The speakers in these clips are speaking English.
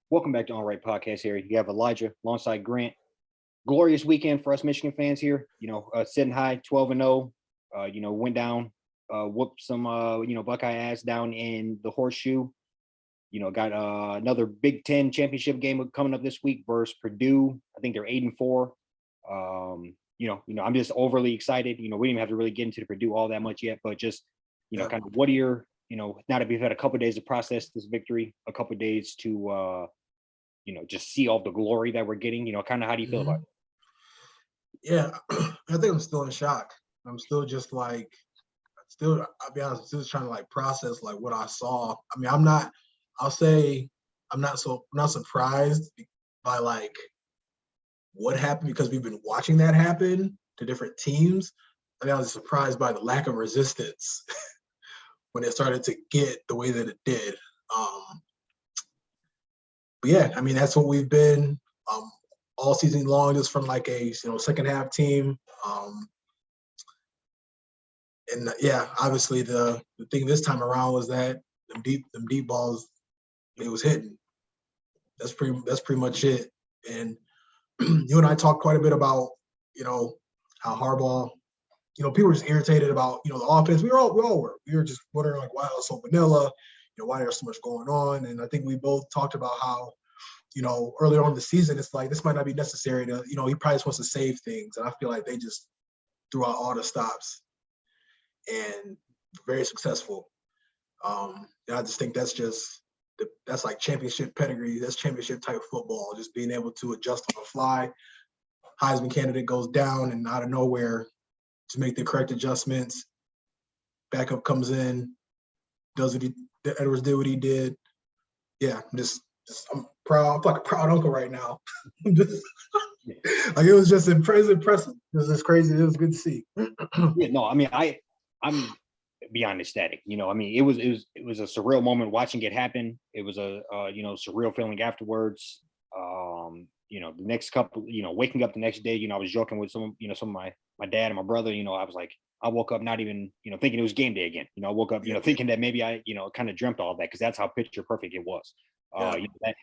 Welcome back to On Right Podcast here. You have Elijah alongside Grant. Glorious weekend for us Michigan fans here. Sitting high, 12-0. Went down, whooped some, Buckeye ass down in the Horseshoe. Got another Big Ten championship game coming up this week versus Purdue. I think they're 8-4. I'm just overly excited. We didn't even have to really get into the Purdue all that much yet, but just, kind of what are your, now that we've had a couple of days to process this victory, a couple of days to, just see all the glory that we're getting, kind of how do you feel about it? Yeah, I think I'm still in shock. I'm still just like, I'll be honest, I'm still trying to like process like what I saw. I mean, I'll say I'm not surprised by like what happened because we've been watching that happen to different teams. I mean, I was surprised by the lack of resistance when it started to get the way that it did. But yeah, I mean, that's what we've been all season long, just from like a second half team. And yeah, obviously the thing this time around was that them deep balls, it was hitting. That's pretty much it. And you and I talked quite a bit about how Harbaugh, people were just irritated about the offense. We all were. We were just wondering like why it was so vanilla, why there's so much going on. And I think we both talked about how earlier on in the season, it's like this might not be necessary to, he probably just wants to save things. And I feel like they just threw out all the stops and very successful. And I just think that's like championship pedigree. That's championship type football, just being able to adjust on the fly. Heisman candidate goes down and out of nowhere to make the correct adjustments. Backup comes in, does what Edwards did what he did. Yeah, I'm proud. I'm like a proud uncle right now. Like it was just impressive. It was just crazy. It was good to see. Yeah, no, I mean, I'm beyond ecstatic. I mean, it was a surreal moment watching it happen. It was a surreal feeling afterwards. The next couple, waking up the next day, I was joking with some of my dad and my brother. I was like, I woke up not even thinking it was game day again. I woke up thinking that maybe I kind of dreamt all that because that's how picture perfect it was. That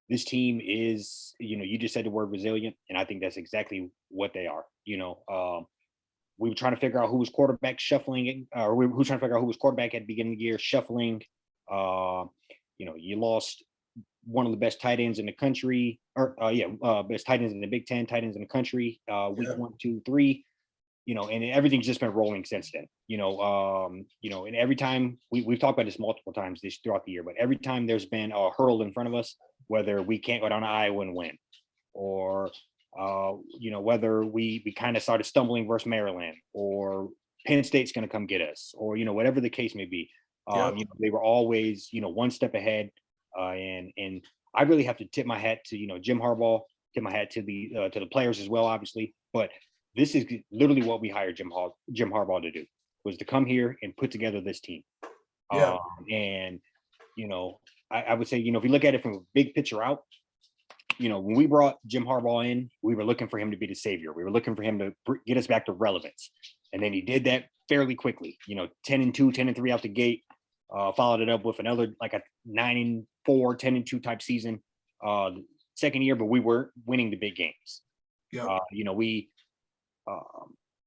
this team is, you just said the word resilient, and I think that's exactly what they are. We were trying to figure out who was quarterback shuffling, or we were trying to figure out who was quarterback at the beginning of the year shuffling. You lost one of the best tight ends in the country, best tight ends in the Big Ten, tight ends in the country, week 1, 2, 3. And everything's just been rolling since then. And every time we've talked about this multiple times throughout the year, but every time there's been a hurdle in front of us, whether we can't go down to Iowa and win, or whether we kind of started stumbling versus Maryland, or Penn State's going to come get us, or whatever the case may be. They were always one step ahead, and I really have to tip my hat to Jim Harbaugh, tip my hat to the players as well, obviously, but this is literally what we hired Jim Harbaugh to do, was to come here and put together this team. Yeah. And I would say if you look at it from a big picture out, when we brought Jim Harbaugh in, we were looking for him to be the savior. We were looking for him to get us back to relevance. And then he did that fairly quickly, 10-2, 10-3 out the gate, followed it up with another like a 9-4, 10-2 type season second year, but we weren't winning the big games. Yeah. We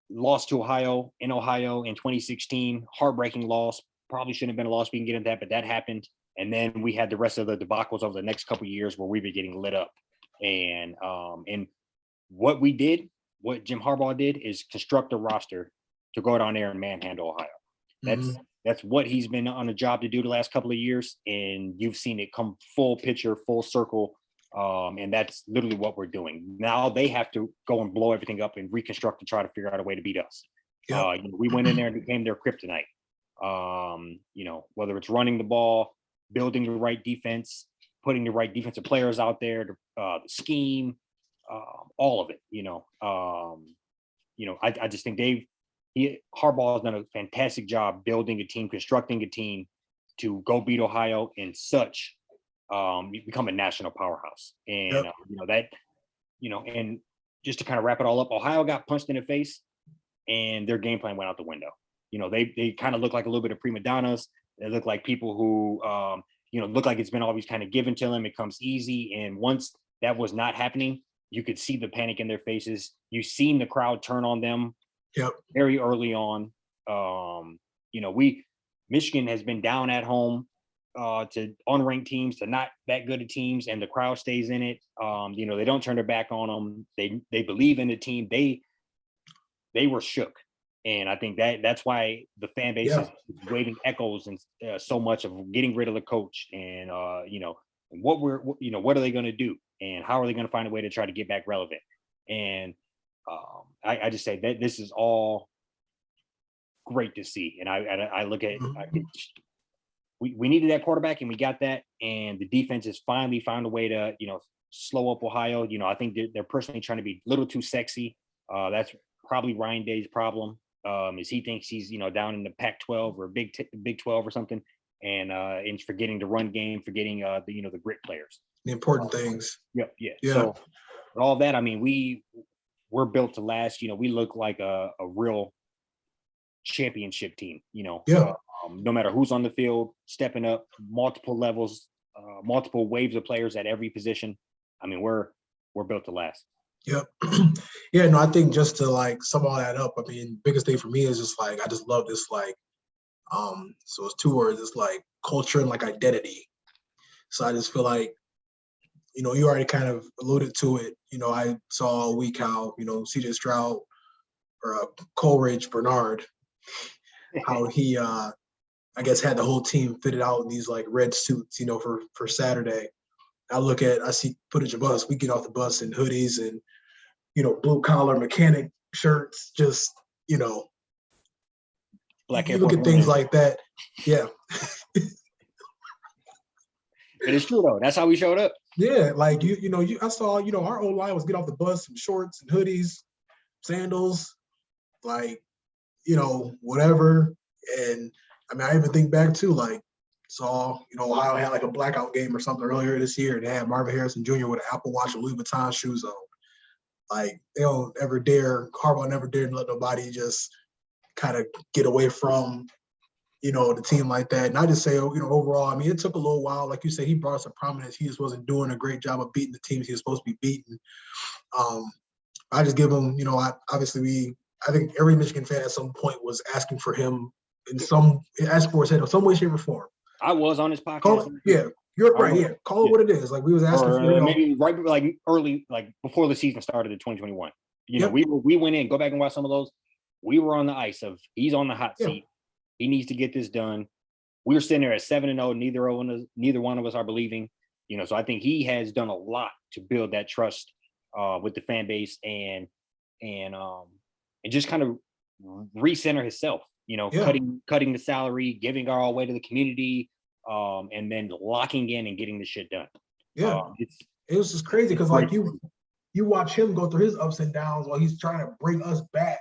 lost to Ohio in 2016, heartbreaking loss. Probably shouldn't have been a loss. We can get into that, but that happened. And then we had the rest of the debacles over the next couple of years where we were getting lit up. And what Jim Harbaugh did is construct a roster to go down there and manhandle Ohio. That's what he's been on a job to do the last couple of years. And you've seen it come full picture, full circle. And that's literally what we're doing. Now they have to go and blow everything up and reconstruct and try to figure out a way to beat us. Yep. We went in there and became their kryptonite. Whether it's running the ball, building the right defense, putting the right defensive players out there, the scheme, all of it. I just think Harbaugh has done a fantastic job building a team, constructing a team to go beat Ohio in such. Become a national powerhouse. And, and just to kind of wrap it all up, Ohio got punched in the face and their game plan went out the window. They kind of look like a little bit of prima donnas. They look like people who, look like it's been always kind of given to them. It comes easy. And once that was not happening, you could see the panic in their faces. You've seen the crowd turn on them very early on. Michigan has been down at home to unranked teams, to not that good of teams, and the crowd stays in it. They don't turn their back on them. They believe in the team. They were shook. And I think that's why the fan base is waving echoes and so much of getting rid of the coach and what are they going to do and how are they going to find a way to try to get back relevant. And I just say that this is all great to see. And I look at we needed that quarterback and we got that. And the defense has finally found a way to slow up Ohio. I think they're personally trying to be a little too sexy. That's probably Ryan Day's problem. Is he thinks he's down in the Pac-12 or Big 12 or something, and forgetting the run game, forgetting the grit players, the important things. Yeah. So with all that, I mean, we're built to last. We look like a real championship team. No matter who's on the field, stepping up, multiple levels, multiple waves of players at every position. I mean, we're built to last. Yep. Yeah, no, I think just to sum all that up, I mean, biggest thing for me is just I just love this so it's two words, it's culture and identity. So I just feel you already kind of alluded to it. I saw all week how, CJ Stroud or Coleridge Bernard, how he I guess had the whole team fitted out in these red suits, for Saturday. I see footage of us. We get off the bus in hoodies and, blue collar mechanic shirts, just, Black you look at things like that. Yeah. It is true though. That's how we showed up. Yeah. I saw, our old line was get off the bus in shorts and hoodies, sandals, whatever. And I mean, I even think back to saw, Ohio had a blackout game or something earlier this year. They had Marvin Harrison Jr. with an Apple Watch and Louis Vuitton shoes on. They don't ever Harbaugh never dared let nobody just kind of get away from, the team like that. And I just say, overall, I mean, it took a little while. Like you said, he brought some prominence. He just wasn't doing a great job of beating the teams he was supposed to be beating. I just give him, I think every Michigan fan at some point was asking for him ask for his head in some way, shape, or form. I was on his podcast. You're right. Yeah, call it what it is. We was asking for maybe right early, before the season started in 2021. We went in. Go back and watch some of those. We were on the ice of he's on the hot seat. He needs to get this done. We were sitting there at 7-0. Neither one of us are believing. So I think he has done a lot to build that trust with the fan base and just kind of recenter himself. Cutting the salary, giving our way to the community, and then locking in and getting the shit done. Yeah, it was just crazy because you watch him go through his ups and downs while he's trying to bring us back.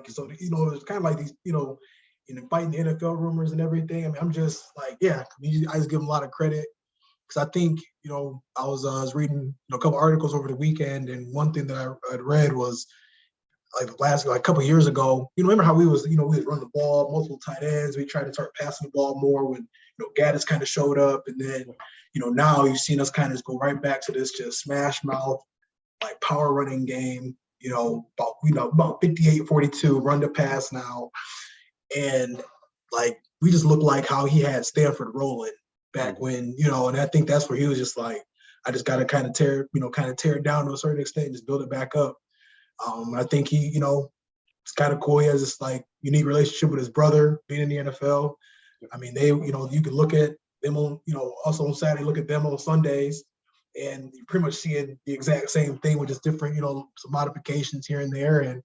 So it's kind of these fighting the NFL rumors and everything. I mean, I'm just I just give him a lot of credit because I think I was reading a couple articles over the weekend, and one thing that I read was a couple of years ago, remember how we would run the ball, multiple tight ends. We tried to start passing the ball more when, Gaddis kind of showed up. And then, now you've seen us kind of go right back to this just smash mouth, power running game, about 58-42, run to pass now. And we just look like how he had Stanford rolling back when, and I think that's where he was just I just got to kind of tear it down to a certain extent, just build it back up. I think he, it's kind of cool. He has this unique relationship with his brother being in the NFL. I mean, you can look at them on, also on Saturday, look at them on Sundays, and you're pretty much seeing the exact same thing with just different, some modifications here and there. And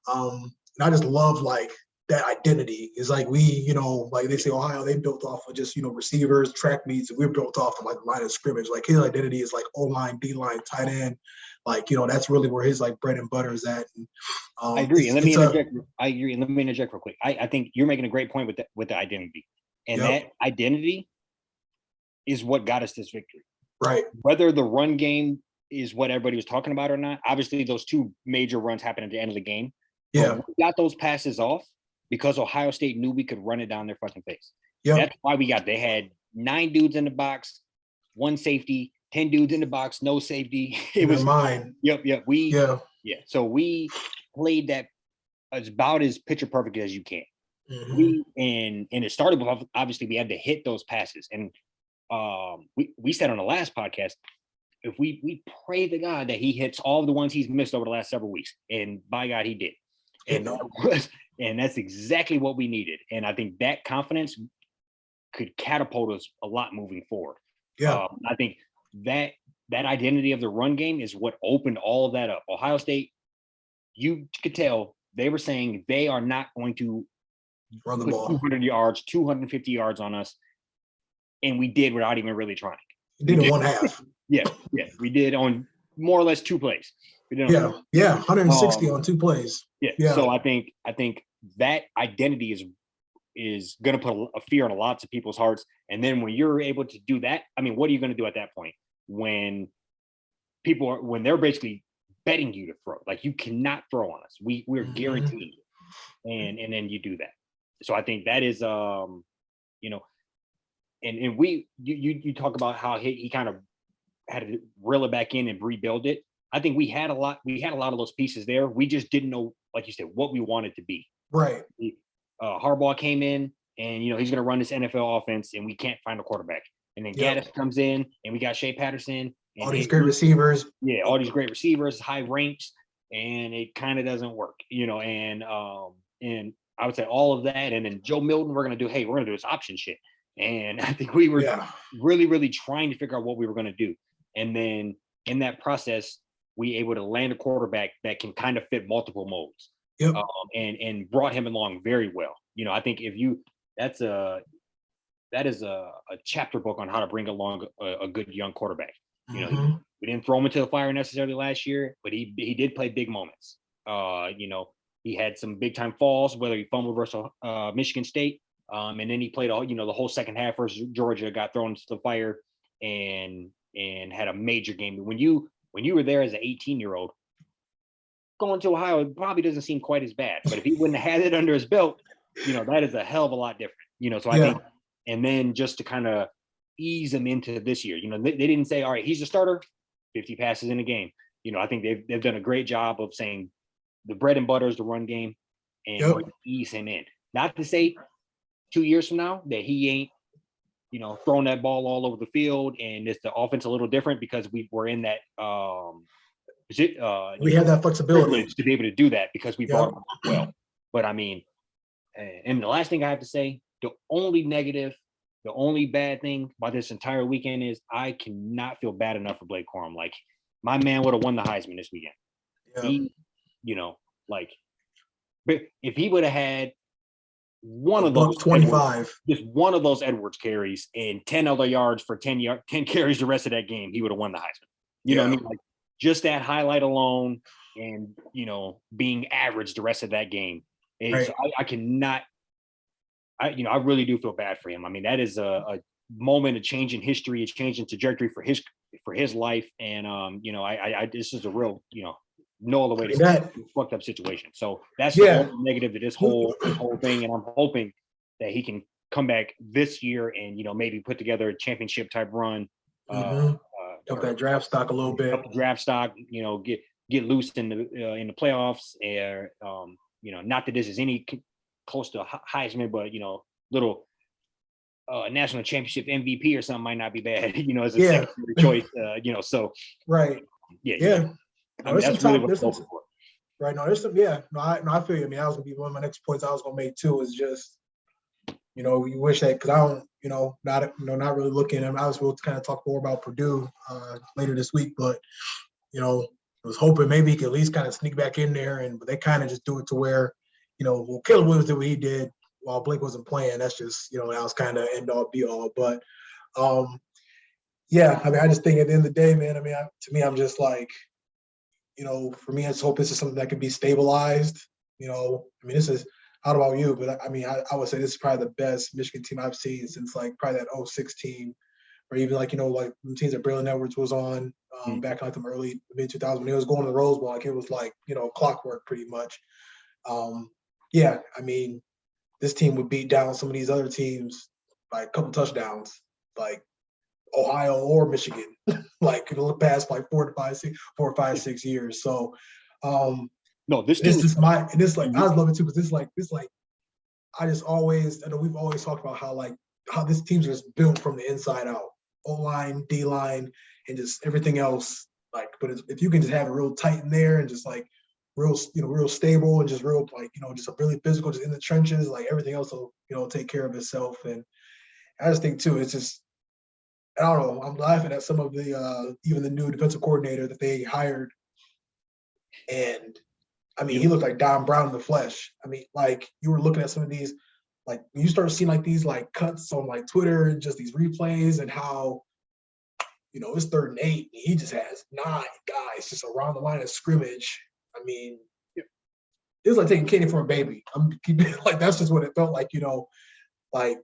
I just love that identity. Is we, they say Ohio, they built off of just, receivers, track meets, and we're built off of the line of scrimmage. His identity is O-line, D-line, tight end. That's really where his bread and butter is at. And, I agree. And let me interject. I agree. And let me interject real quick. I think you're making a great point with the identity. And that identity is what got us this victory. Right. Whether the run game is what everybody was talking about or not, obviously those two major runs happened at the end of the game. Yeah. But we got those passes off because Ohio State knew we could run it down their fucking face. Yeah. That's why they had 9 dudes in the box, 1 safety, 10 dudes in the box, no safety. It in their was mind. Yep. Yeah. So we played that as about as picture perfect as you can. Mhm. And it started with, obviously we had to hit those passes. And we said on the last podcast, if we pray to God that he hits all of the ones he's missed over the last several weeks, and by God he did. And and that's exactly what we needed. And I think that confidence could catapult us a lot moving forward. Yeah. I think that identity of the run game is what opened all of that up. Ohio State, you could tell they were saying they are not going to Run the put ball. 200 yards, 250 yards on us. And we did without even really trying. You did in one half. Yeah. We did on more or less 2 plays. We did on 160 on 2 plays. Yeah. So I think that identity is going to put a fear in lots of people's hearts. And then when you're able to do that, I mean, what are you going to do at that point when when they're basically betting you to throw? Like, you cannot throw on us. We're guaranteed. And then you do that. So I think that is and you talk about how he kind of had to reel it back in and rebuild it. I think we had a lot of those pieces there. We just didn't know, like you said, what we wanted to be. Right. Harbaugh came in, and he's going to run this NFL offense, and we can't find a quarterback. And then Gaddis comes in, and we got Shea Patterson. And all these great receivers. Yeah, all these great receivers, high ranks, and it kind of doesn't work, And I would say all of that, and then Joe Milton, we're going to do this option shit. And I think we were really, really trying to figure out what we were going to do. And then in that process, we able to land a quarterback that can kind of fit multiple modes. Yep. And brought him along very well. I think that is a chapter book on how to bring along a good young quarterback. We didn't throw him into the fire necessarily last year, but he did play big moments. He had some big time falls, whether he fumbled versus Michigan State, and then he played the whole second half versus Georgia, got thrown into the fire, and had a major game. When you were there as an 18-year-old, going to Ohio, it probably doesn't seem quite as bad. But if he wouldn't have had it under his belt, that is a hell of a lot different. So I think, and then just to kind of ease him into this year, they didn't say, all right, he's a starter, 50 passes in a game. I think they've done a great job of saying the bread and butter is the run game, and ease him in. Not to say 2 years from now that he ain't, throwing that ball all over the field, and it's the offense a little different because we're in that we have that flexibility to be able to do that because we brought him up well. But I mean, and the last thing I have to say, the only bad thing about this entire weekend is I cannot feel bad enough for Blake Corum. Like, my man would have won the Heisman this weekend. He, but if he would have had one of those 25, just one of those Edwards carries and 10 other yards for 10 carries the rest of that game, he would have won the Heisman. You know what I mean? Like, just that highlight alone, and being average the rest of that game. Right. So I cannot. I really do feel bad for him. I mean, that is a moment, a change in history, a change in trajectory for his life, and this is a real no other way to say fucked up situation. So that's the only negative to this whole thing, and I'm hoping that he can come back this year and maybe put together a championship type run. Up that draft stock a little bit. Up the draft stock, get loose in the playoffs, or not that this is any close to Heisman, but little national championship MVP or something might not be bad. As a secondary choice. So right. Yeah. I mean, that's really what I'm hoping for. Right. No, there's some. Yeah. No, I feel you. I mean, that was gonna be one of my next points I was gonna make too. Is just you wish that, because I don't, not really looking. I was will kind of talk more about Purdue later this week, but I was hoping maybe he could at least kind of sneak back in there, but they kind of just do it to where, Caleb Williams did what he did while Blake wasn't playing. That's just, that was kind of end all be all. But I mean, I just think at the end of the day, man, I mean, to me, I'm just like, for me, I just hope this is something that can be stabilized. I mean, this is, how about you? But I mean, I would say this is probably the best Michigan team I've seen since like probably that 06 team, or even like, like the teams that Braylon Edwards was on back in like the early mid-2000s when he was going to the Rose Bowl. Like, it was like, clockwork pretty much. I mean, this team would beat down some of these other teams by a couple touchdowns. like Ohio or Michigan, like the past like 4 or 5, 6 years. So No, this team this was is my and this like I love it too because this like I know we've always talked about how this team's just built from the inside out, O line, D line, and just everything else. Like, but if you can just have it real tight in there and just like real stable and just real like just a really physical, just in the trenches, like everything else will take care of itself. And I just think too, it's just I don't know. I'm laughing at some of the even the new defensive coordinator that they hired, and I mean, he looked like Don Brown in the flesh. I mean, like you were looking at some of these, like you start seeing like these like cuts on like Twitter and just these replays and how, it's 3rd and 8. And he just has 9 guys just around the line of scrimmage. I mean, it was like taking candy from a baby. I'm keeping like that's just what it felt like, like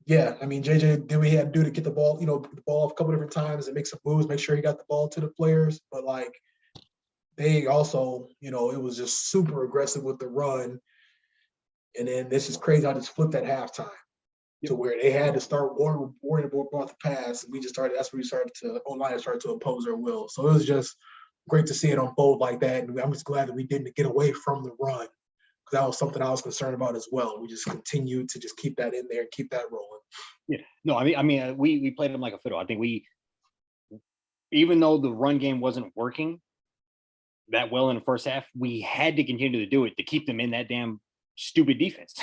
yeah. I mean, JJ did what he had to do to get the ball, the ball off a couple different times and make some moves, make sure he got the ball to the players, but like. They also, it was just super aggressive with the run. And then this is crazy. I just flipped at halftime to where they had to start worrying about the pass. And that's where we started to, online started to oppose their will. So it was just great to see it unfold like that. And I'm just glad that we didn't get away from the run because that was something I was concerned about as well. We just continued to just keep that in there and keep that rolling. Yeah. No, we played them like a fiddle. I think even though the run game wasn't working that well in the first half, we had to continue to do it to keep them in that damn stupid defense.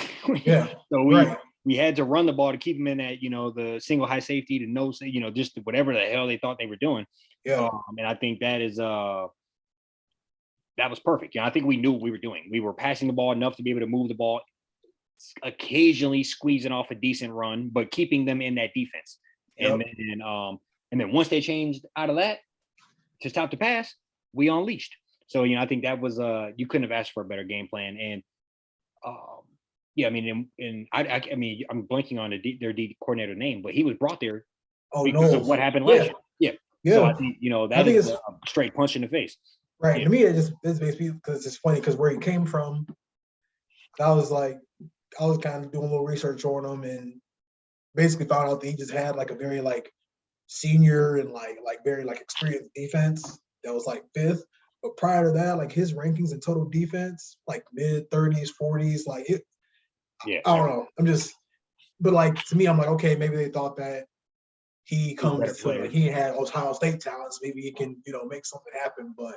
Yeah. So right. we had to run the ball to keep them in that, the single high safety to no, just whatever the hell they thought they were doing. Yeah. And I think that was perfect. I think we knew what we were doing. We were passing the ball enough to be able to move the ball, occasionally squeezing off a decent run, but keeping them in that defense. Yep. And then once they changed out of that to stop the pass, we unleashed. So, I think that was you couldn't have asked for a better game plan. And yeah, I mean, I mean, I'm blanking on their D coordinator name, but he was brought there because of what happened last year. Yeah. So I think that is a straight punch in the face. Right. Yeah. To me, this makes me because it's funny because where he came from, I was kind of doing a little research on him and basically found out that he just had like a very like senior and like very like experienced defense that was like 5th. But prior to that, like his rankings in total defense, like mid-30s, 40s, like it. Yeah, I don't know. But like to me, I'm like, okay, maybe they thought that he comes to like he had Ohio State talents, maybe he can, make something happen. But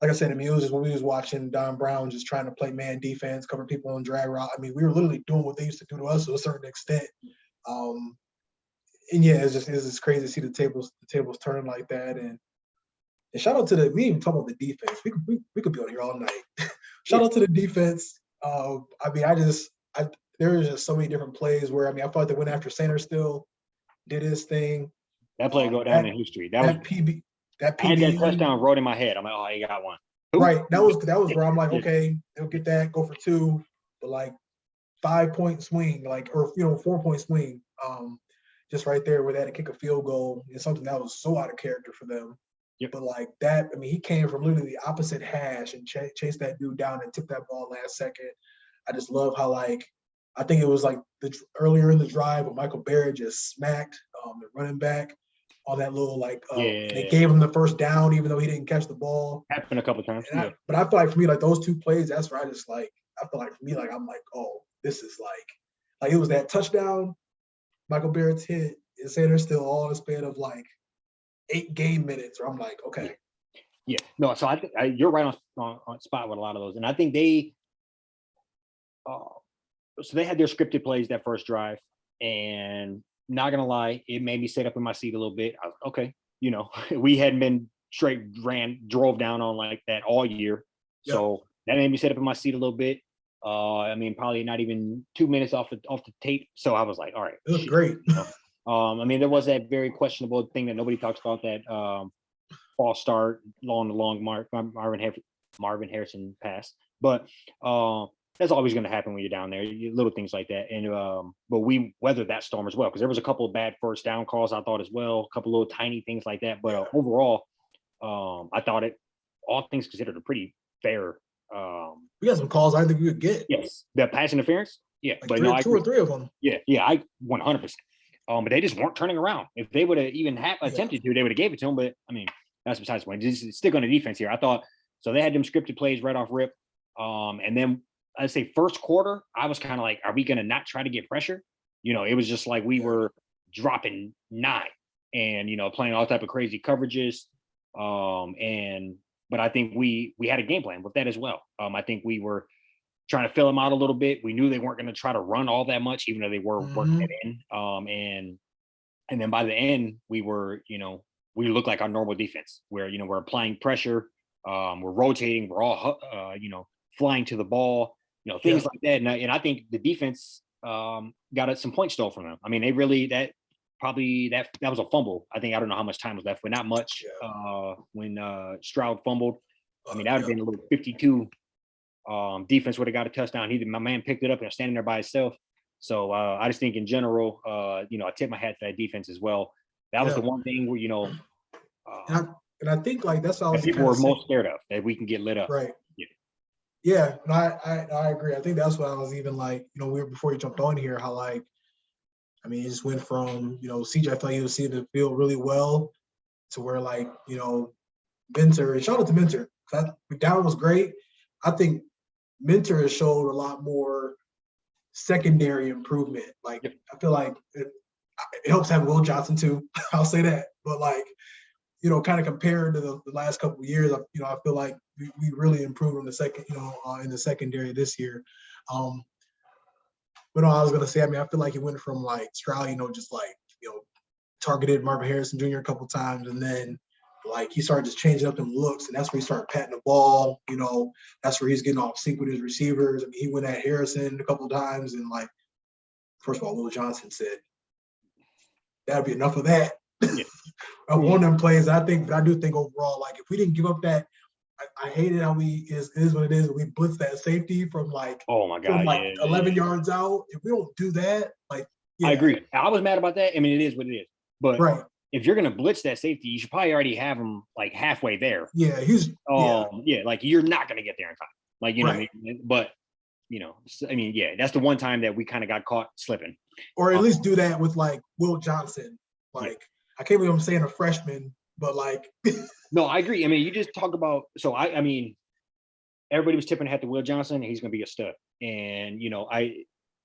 like I said, I mean, it was just when we was watching Don Brown just trying to play man defense, cover people on drag route. I mean, we were literally doing what they used to do to us to a certain extent. And yeah, it's just crazy to see the tables turn like that. And shout out to we even talk about the defense. We could be on here all night. Shout out to the defense. I mean, there was just so many different plays where I felt like they went after Sanders still, did his thing. That play go down in history. That was PB. I had that touchdown wrote in my head. I'm like, oh, he got one. Right. That was where I'm like, okay, they'll get that, go for 2, but like 5-point swing, like or 4-point swing. Just right there where they had to kick a field goal is something that was so out of character for them. Yep. But like that, I mean, he came from literally the opposite hash and chased that dude down and took that ball last second. I just love how I think it was like earlier in the drive when Michael Barrett just smacked the running back on that little they gave him the first down even though he didn't catch the ball. Happened a couple of times. But I feel like for me, like those 2 plays, that's where I feel like for me, like I'm like, oh, this is like it was that touchdown, Michael Barrett's hit, and Sanders still all in the span of like 8 game minutes, where I'm like, okay. Yeah. No, so I think you're right on spot with a lot of those. And I think they so they had their scripted plays that first drive, and not gonna lie, it made me sit up in my seat a little bit. I was okay, we hadn't been drove down on like that all year. Yep. So that made me sit up in my seat a little bit. I mean, probably not even 2 minutes off the tape. So I was like, all right. It was great. I mean, there was that very questionable thing that nobody talks about, that false start long Marvin Harrison pass. But that's always going to happen when you're down there, little things like that. And but we weathered that storm as well, because there was a couple of bad first down calls, I thought, as well, a couple little tiny things like that. But overall, I thought it, all things considered, a pretty fair. We got some calls I think we would get. Yes, the pass interference. Yeah, like 2 or 3 of them. Yeah, I 100%. But they just weren't turning around. If they would have even attempted to, they would have gave it to them. But I mean, that's besides the point. Just stick on the defense here. I thought so. They had them scripted plays right off rip. And then I'd say first quarter, I was kind of like, are we going to not try to get pressure? It was just like we were dropping 9 and playing all type of crazy coverages. But I think we had a game plan with that as well. I think we were trying to fill them out a little bit. We knew they weren't going to try to run all that much, even though they were working it in. And then by the end, we were, we looked like our normal defense where, we're applying pressure. We're rotating. We're all, flying to the ball, things like that. And I think the defense got us some points stole from them. I mean, they really, that was a fumble. I don't know how much time was left, but not much when Stroud fumbled. I mean, that would have been a little 52. Defense would have got a touchdown. My man picked it up and was standing there by himself. So I just think in general, I tip my hat to that defense as well. That was the one thing where, and I think like that's all people were most scared of, that we can get lit up. Right. Yeah, no, I agree. I think that's what I was even like, before you jumped on here, how like, I mean, it just went from, CJ, I thought he was seeing the field really well to where like, Minter, and shout out to Minter. McDowell was great. I think Minter has showed a lot more secondary improvement. Like, I feel like it helps have Will Johnson too. I'll say that. But like, kind of compared to the last couple of years, I feel like we really improved on the second, in the secondary this year. But no, I was gonna say, I mean, I feel like it went from like Stroud, just like, targeted Marvin Harrison Jr. a couple times, and then like he started just changing up them looks, and that's where he started patting the ball. That's where he's getting off sync with his receivers. I mean, he went at Harrison a couple times, and like, first of all, Will Johnson said, "That'll be enough of that." Yeah. One of them plays, I do think overall, like if we didn't give up that, I hated how is what it is. We blitz that safety from like, oh my God, 11 yards out. If we don't do that, like, I agree. I was mad about that. I mean, it is what it is. But right. If you're gonna blitz that safety, you should probably already have him like halfway there. Yeah, like you're not gonna get there in time. Like, what I mean? But that's the one time that we kind of got caught slipping. Or at least do that with like Will Johnson. Like, I can't believe I'm saying a freshman, but like no, I agree. I mean, you just talk about I mean, everybody was tipping hat to Will Johnson, and he's gonna be a stud. And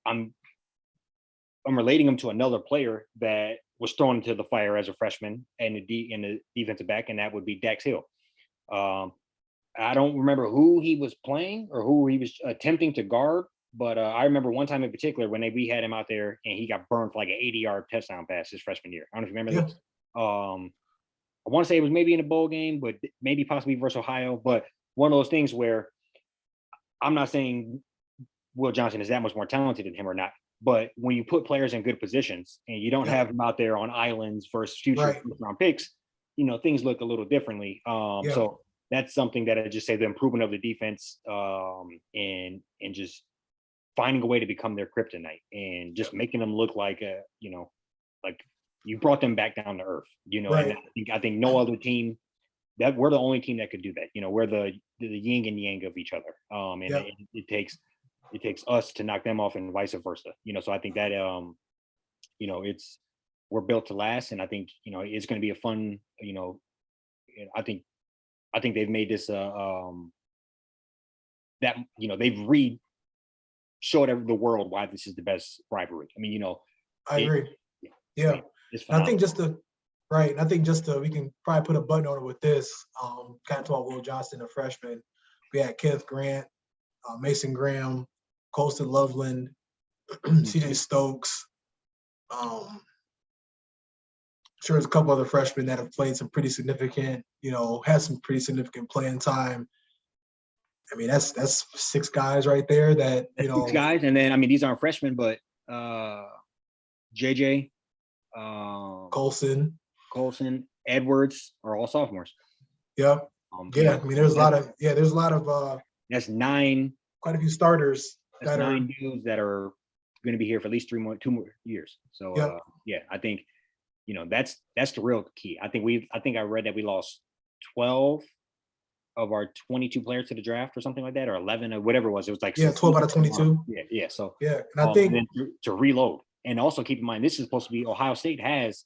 I'm relating him to another player that was thrown into the fire as a freshman and the defensive back, and that would be Dax Hill. I don't remember who he was playing or who he was attempting to guard, but I remember one time in particular when we had him out there and he got burned for like an 80-yard touchdown pass his freshman year. I don't know if you remember this. I want to say it was maybe in a bowl game, but maybe possibly versus Ohio. But one of those things where I'm not saying Will Johnson is that much more talented than him or not. But when you put players in good positions and you don't have them out there on islands versus future first-round picks, things look a little differently. So that's something that I just say the improvement of the defense and just finding a way to become their kryptonite and just making them look like like you brought them back down to earth. And I think no other team that we're the only team that could do that. We're the yin and yang of each other. It takes us to knock them off and vice versa. So I think that we're built to last, and I think it's going to be a fun. I think they've made this that they've showed the world why this is the best rivalry. I mean, I agree. Yeah, I think we can probably put a button on it with this. Kind of talk Will Johnson, a freshman. We had Kenneth Grant, Mason Graham, Colston Loveland, CJ Stokes. Sure, there's a couple other freshmen that have played some pretty significant, had some pretty significant playing time. I mean, that's 6 guys right there that, 6 guys. And then, I mean, these aren't freshmen, but JJ, Colson, Edwards are all sophomores. Yep. I mean, there's a lot of that's 9. Quite a few starters. That's 9 dudes that are going to be here for at least 2 more years. So I think that's the real key. I think I read that we lost 12 of our 22 players to the draft or something like that, or 11 or whatever it was. It was like 12 out of 22. Yeah. So and I think to reload. And also keep in mind, this is supposed to be Ohio State has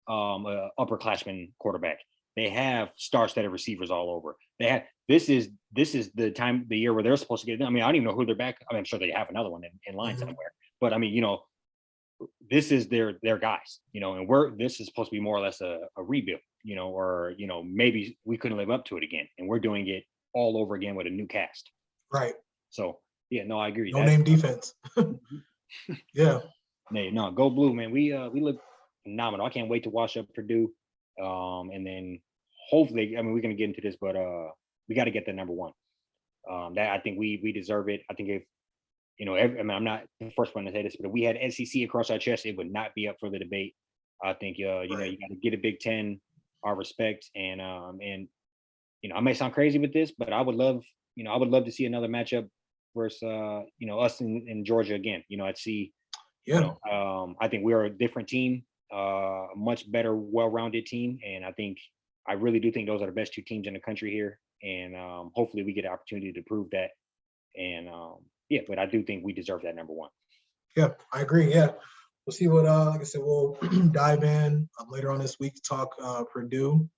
a upperclassman quarterback. They have star-studded receivers all over. They have this is the year where they're supposed to get. I mean, I don't even know who they're back. I mean, I'm sure they have another one in line somewhere. But I mean, this is their guys. And this is supposed to be more or less a rebuild. Or maybe we couldn't live up to it again, and we're doing it all over again with a new cast. Right. So yeah, no, I agree. No name defense. Yeah. No, go blue, man. We look phenomenal. I can't wait to wash up Purdue. And then hopefully, I mean, we're gonna get into this, but we got to get the number one. That I think we deserve it. I think if I mean, I'm not the first one to say this, but if we had SEC across our chest, it would not be up for the debate. I think you got to get a Big Ten our respect, and I may sound crazy with this, but I would love to see another matchup versus us in Georgia again. I'd see. Yeah. I think we're a different team, a much better, well-rounded team, and I really do think those are the best two teams in the country here, and hopefully we get an opportunity to prove that. And but I do think we deserve that number one. Yeah, I agree. Yeah, we'll see what. Like I said, we'll dive in later on this week to talk Purdue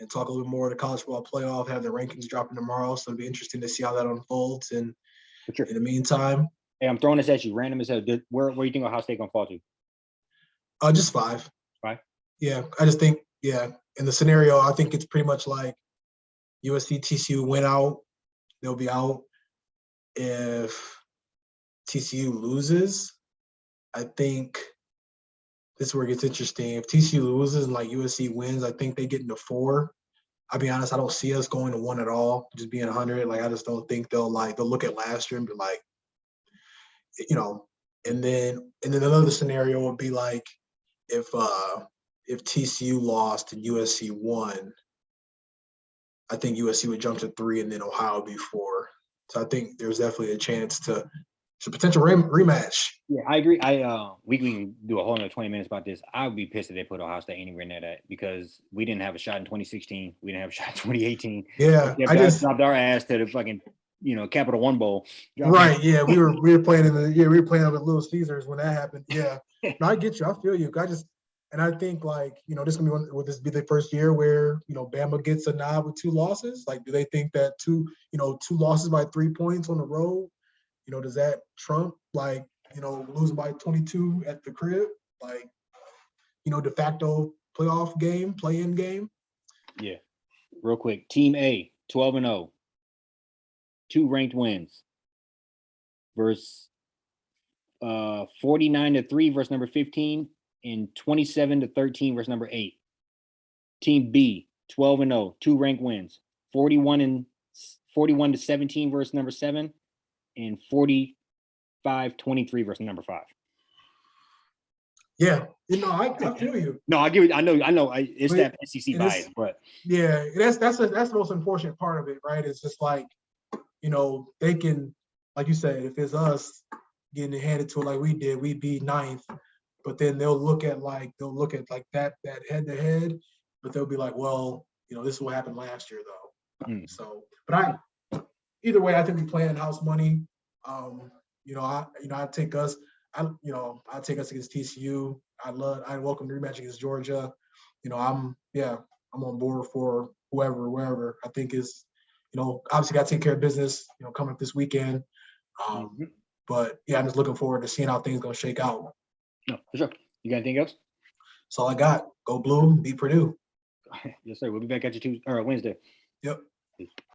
and talk a little more of the college football playoff. Have the rankings dropping tomorrow, so it'll be interesting to see how that unfolds. And sure. In the meantime. Hey, I'm throwing this at you, random as hell. Where do you think Ohio State gonna fall to? Just 5. 5? Yeah, I just think in the scenario, I think it's pretty much like USC, TCU went out, they'll be out. If TCU loses, I think this is where it gets interesting. If TCU loses and like USC wins, I think they get into 4. I'll be honest, I don't see us going to 1 at all. Just being 100, like I just don't think they'll look at last year and be like. And then another scenario would be like if TCU lost and USC won, I think USC would jump to 3 and then Ohio would be 4. So I think there's definitely a chance to potential rematch. Yeah, I agree. We can do a whole another 20 minutes about this. I would be pissed if they put Ohio State anywhere near that because we didn't have a shot in 2016. We didn't have a shot in 2018. Yeah, I just dropped our ass to the fucking Capital One Bowl. Right. Yeah, we were playing we were playing with Little Caesars when that happened. Yeah. No, I get you. I feel you. I think this gonna be will this be the first year where Bama gets a nod with 2 losses? Like, do they think that 2 losses by 3 points on the road? Does that trump losing by 22 at the crib? Like, de facto playoff game, play-in game. Yeah. Real quick, Team A, 12-0. 2 ranked wins versus 49-3 versus number 15 and 27-13 versus number 8. Team B, 12-0, 2 ranked wins, 41-17 versus number 7 and 45-23 versus number 5. Yeah, I feel you. No, I give it. I know. It's that SEC bias, but yeah, that's the most unfortunate part of it, right? It's just like, they can, like you said, if it's us getting handed to it like we did, we'd be 9th, but then they'll look at that head-to-head, but they'll be like, well, this is what happened last year though. So, but either way, I think we play in house money. I take us. I'll take us against TCU. I welcome the rematch against Georgia. I'm on board for wherever. I think is, obviously got to take care of business, coming up this weekend. But yeah, I'm just looking forward to seeing how things gonna shake out. No, for sure. You got anything else? That's all I got. Go Blue, beat Purdue. Yes, sir. We'll be back at you Wednesday. Yep.